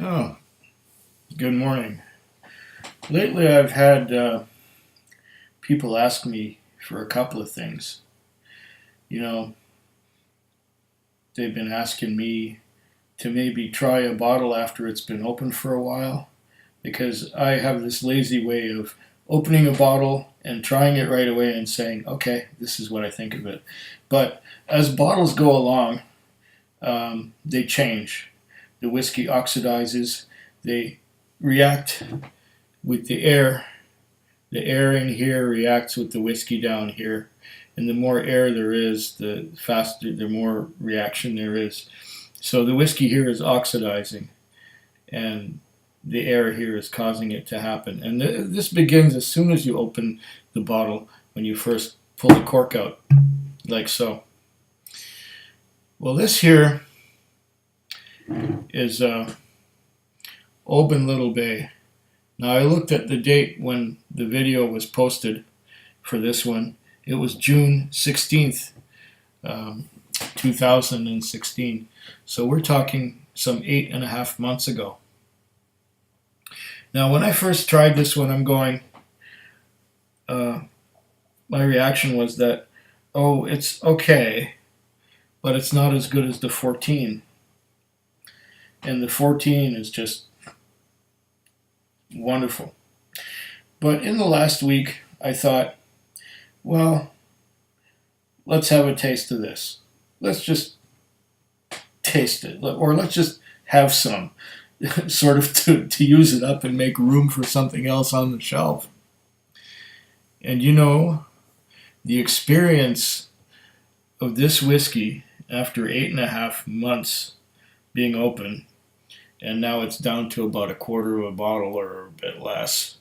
Oh, good morning. Lately, I've had people ask me for a couple of things. You know, they've been asking me to maybe try a bottle after it's been open for a while because I have this lazy way of opening a bottle and trying it right away and saying, okay, this is what I think of it. But as bottles go along, they change. The whiskey oxidizes, they react with the air. The air in here reacts with the whiskey down here, and the more air there is, the faster, the more reaction there is. So the whiskey here is oxidizing, and the air here is causing it to happen. And this begins as soon as you open the bottle when you first pull the cork out, like so. Well, this here is Oban Little Bay. Now I looked at the date when the video was posted for this one. It was June 16th, 2016. So we're talking some 8.5 months ago. Now, when I first tried this one, uh, my reaction was that, oh, it's okay, but it's not as good as the 14. And the 14 is just wonderful. But in the last week, I thought, well, let's have a taste of this. Let's just taste it, or let's just have some, sort of to use it up and make room for something else on the shelf. And the experience of this whiskey after 8.5 months being open, and now it's down to about a quarter of a bottle or a bit less.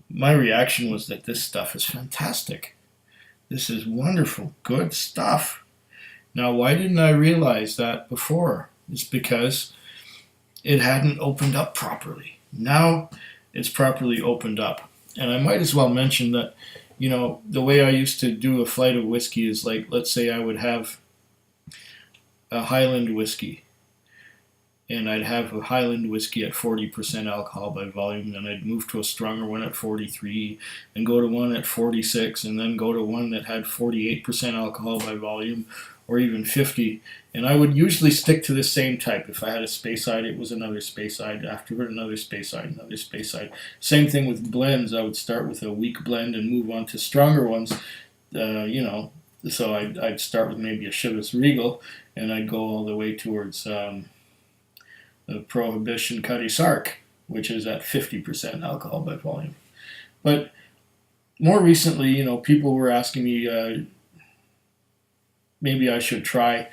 My reaction was that this stuff is fantastic. This is wonderful, good stuff. Now, why didn't I realize that before? It's because it hadn't opened up properly. Now it's properly opened up. And I might as well mention that, the way I used to do a flight of whiskey is like, let's say I would have a Highland whiskey, and I'd have a Highland whiskey at 40% alcohol by volume, then I'd move to a stronger one at 43, and go to one at 46, and then go to one that had 48% alcohol by volume, or even 50. And I would usually stick to the same type. If I had a Speyside, it was another Speyside. Afterward, another Speyside, another Speyside. Same thing with blends. I would start with a weak blend and move on to stronger ones. So I'd start with maybe a Chivas Regal, and I'd go all the way towards the Prohibition Cutty Sark, which is at 50% alcohol by volume. But more recently, people were asking me maybe I should try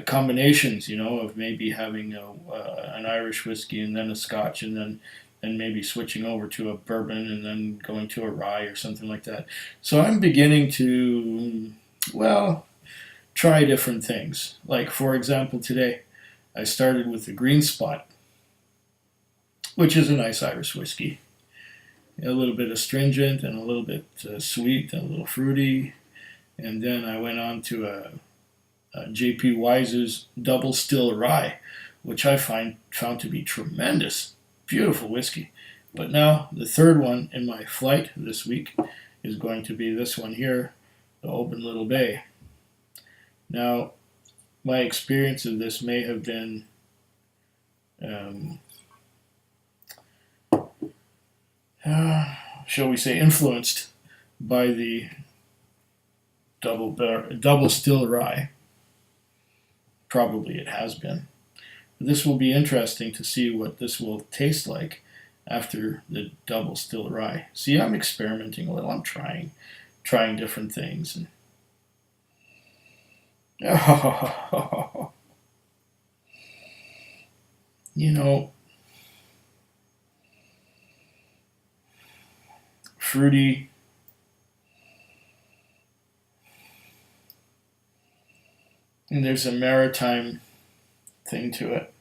combinations, of maybe having an Irish whiskey and then a Scotch and maybe switching over to a bourbon and then going to a rye or something like that. So I'm beginning to, well, try different things. Like, for example, today I started with the Green Spot, which is a nice Irish whiskey. A little bit astringent and a little bit sweet and a little fruity. And then I went on to J.P. Wise's Double Still Rye, which I found to be tremendous, beautiful whiskey. But now the third one in my flight this week is going to be this one here, the Oban Little Bay. Now, my experience of this may have been shall we say, influenced by the double still rye. Probably it has been. This will be interesting to see what this will taste like after the double still rye. See, I'm experimenting a little. I'm trying different things. And oh, fruity. And there's a maritime thing to it.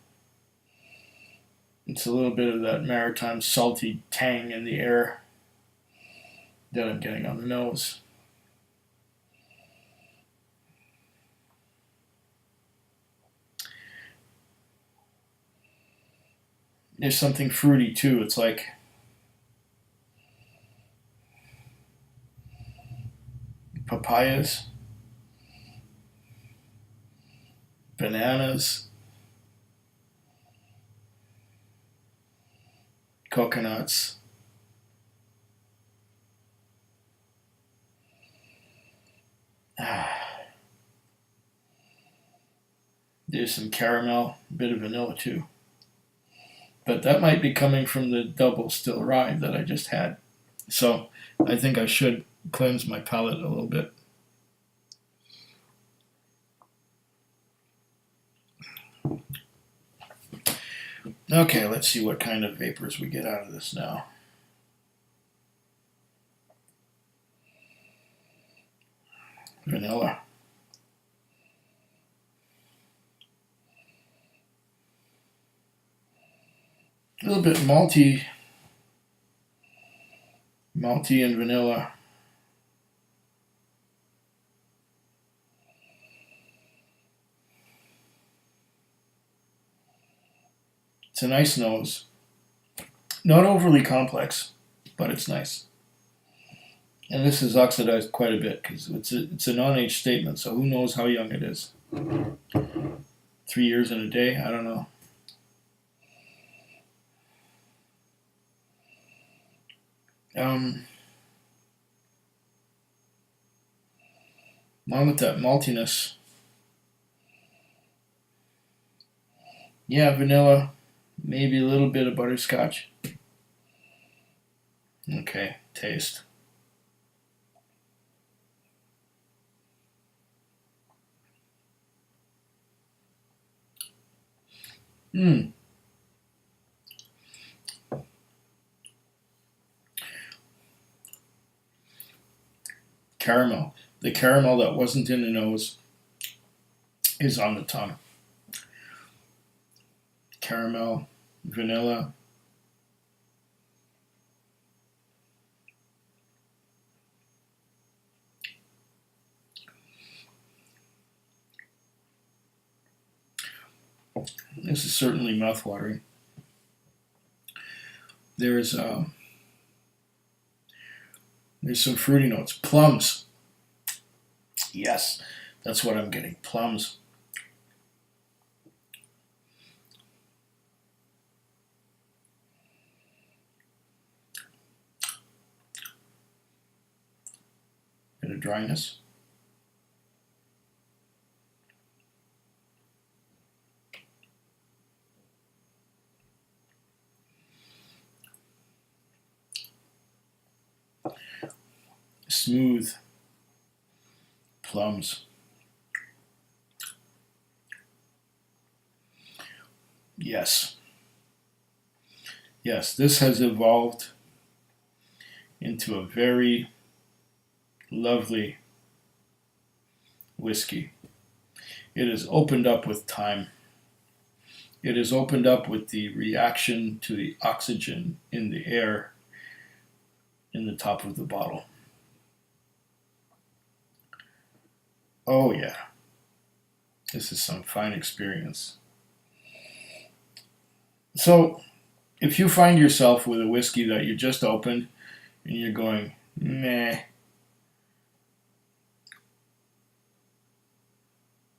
It's a little bit of that maritime salty tang in the air that I'm getting on the nose. There's something fruity too. It's like papayas, bananas, coconuts. There's some caramel, a bit of vanilla too. But that might be coming from the double still rye that I just had. So I think I should cleanse my palate a little bit. Okay, let's see what kind of vapors we get out of this now. Vanilla. A little bit malty and vanilla. It's a nice nose. Not overly complex, but it's nice. And this is oxidized quite a bit because it's a non-age statement, so who knows how young it is. 3 years and a day? I don't know. Along with that maltiness. Yeah, vanilla, maybe a little bit of butterscotch. Okay, taste. Caramel. The caramel that wasn't in the nose is on the tongue. Caramel, vanilla. This is certainly mouthwatering. There's some fruity notes. Plums. Yes, that's what I'm getting. Plums. Bit of dryness. Smooth plums. Yes. Yes, this has evolved into a very lovely whiskey. It has opened up with time. It has opened up with the reaction to the oxygen in the air in the top of the bottle. Oh, yeah. This is some fine experience. So, if you find yourself with a whiskey that you just opened and you're going, meh,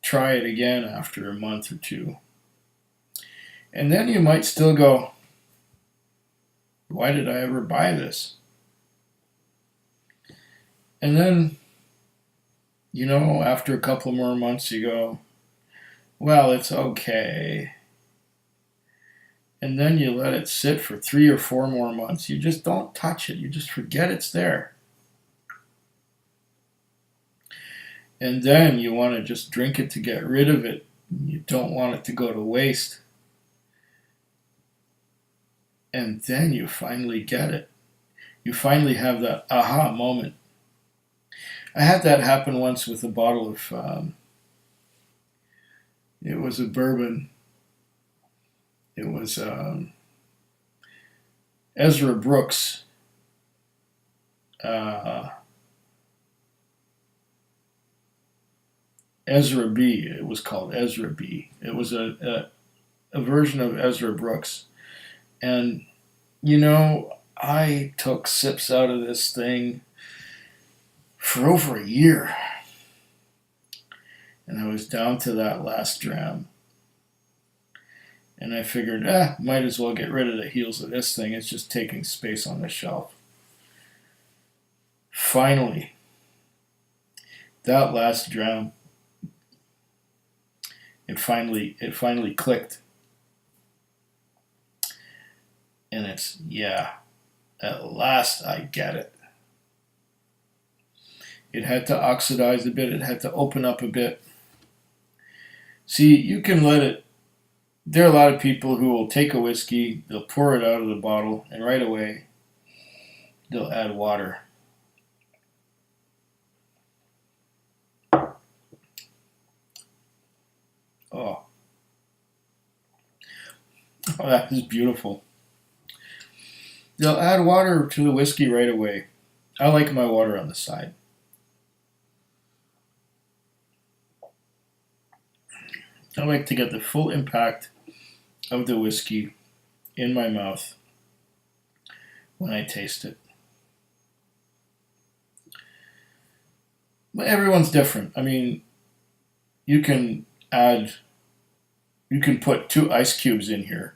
try it again after a month or two. And then you might still go, why did I ever buy this? And then, after a couple more months, you go, well, it's okay. And then you let it sit for 3 or 4 more months. You just don't touch it. You just forget it's there. And then you want to just drink it to get rid of it. You don't want it to go to waste. And then you finally get it. You finally have that aha moment. I had that happen once with a bottle of, it was a bourbon. It was Ezra Brooks. Ezra B. It was called Ezra B. It was a version of Ezra Brooks. And, I took sips out of this thing for over a year. And I was down to that last dram. And I figured, might as well get rid of the heels of this thing. It's just taking space on the shelf. Finally, that last dram, it finally clicked. And it's, at last I get it. It had to oxidize a bit. It had to open up a bit. See, you can let it. There are a lot of people who will take a whiskey, they'll pour it out of the bottle, and right away they'll add water. Oh, that is beautiful. They'll add water to the whiskey right away. I like my water on the side. I like to get the full impact of the whiskey in my mouth when I taste it. But everyone's different. I mean, you can put 2 ice cubes in here,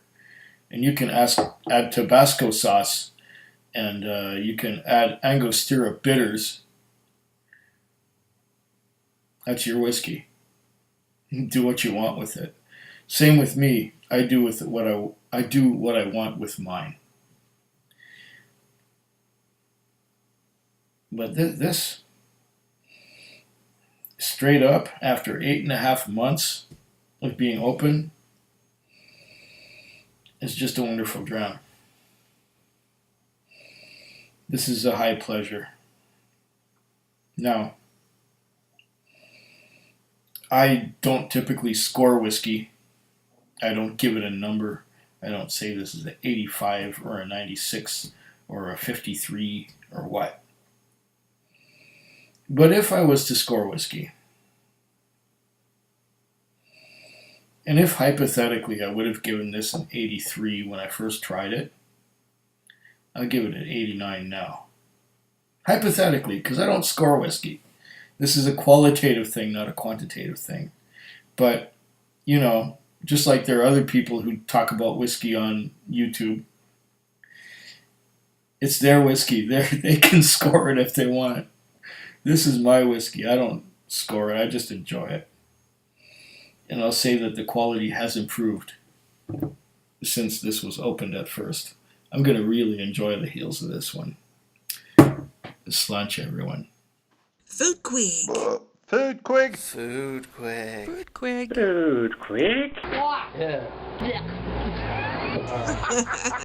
and you can add Tabasco sauce, and you can add Angostura bitters. That's your whiskey. Do what you want with it. Same with me. I do what I want with mine. But this, straight up, after 8.5 months of being open, is just a wonderful dram. This is a high pleasure. Now, I don't typically score whiskey. I don't give it a number. I don't say this is an 85 or a 96 or a 53 or what. But if I was to score whiskey, and if hypothetically I would have given this an 83 when I first tried it, I'll give it an 89 now. Hypothetically, because I don't score whiskey. This is a qualitative thing, not a quantitative thing. But, just like there are other people who talk about whiskey on YouTube, it's their whiskey. They can score it if they want. This is my whiskey. I don't score it. I just enjoy it. And I'll say that the quality has improved since this was opened at first. I'm going to really enjoy the heels of this one. Sláinte, everyone. Food quick. Food quick. Food quick. Food quick. Food quick. Yeah.